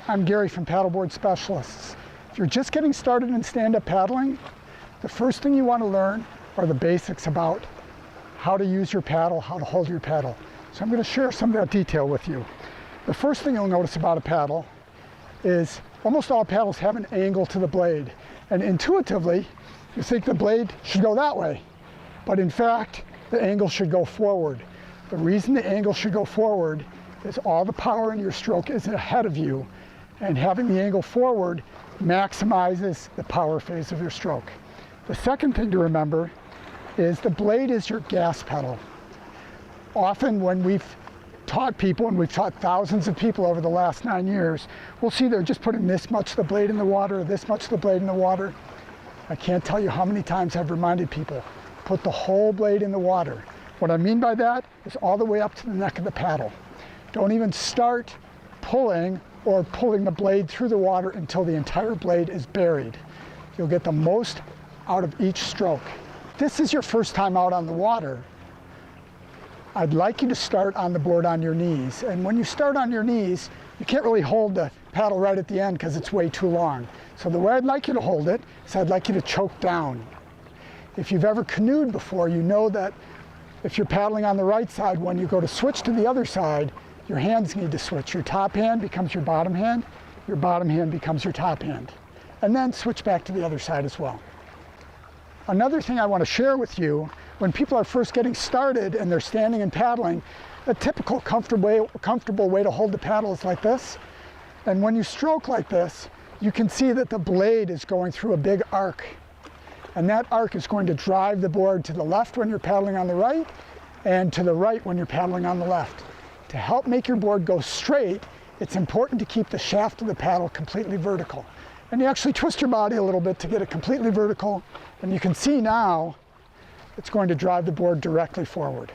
I'm Gary from Paddleboard Specialists. If you're just getting started in stand-up paddling, the first thing you want to learn are the basics about how to use your paddle, how to hold your paddle. So I'm going to share some of that detail with you. The first thing you'll notice about a paddle is almost all paddles have an angle to the blade. And intuitively, you think the blade should go that way. But in fact, the angle should go forward. The reason the angle should go forward is all the power in your stroke is ahead of you, and having the angle forward maximizes the power phase of your stroke. The second thing to remember is the blade is your gas pedal. Often when we've taught people, and we've taught thousands of people over the last 9 years, we'll see they're just putting this much of the blade in the water, this much of the blade in the water. I can't tell you how many times I've reminded people, put the whole blade in the water. What I mean by that is all the way up to the neck of the paddle. Don't even start pulling or pulling the blade through the water until the entire blade is buried. You'll get the most out of each stroke. If this is your first time out on the water, I'd like you to start on the board on your knees. And when you start on your knees, you can't really hold the paddle right at the end because it's way too long. So the way I'd like you to hold it is I'd like you to choke down. If you've ever canoed before, you know that if you're paddling on the right side, when you go to switch to the other side, your hands need to switch. Your top hand becomes your bottom hand becomes your top hand. And then switch back to the other side as well. Another thing I want to share with you, when people are first getting started and they're standing and paddling, a typical comfortable way to hold the paddle is like this. And when you stroke like this, you can see that the blade is going through a big arc. And that arc is going to drive the board to the left when you're paddling on the right, and to the right when you're paddling on the left. To help make your board go straight, it's important to keep the shaft of the paddle completely vertical. And you actually twist your body a little bit to get it completely vertical, and you can see now it's going to drive the board directly forward.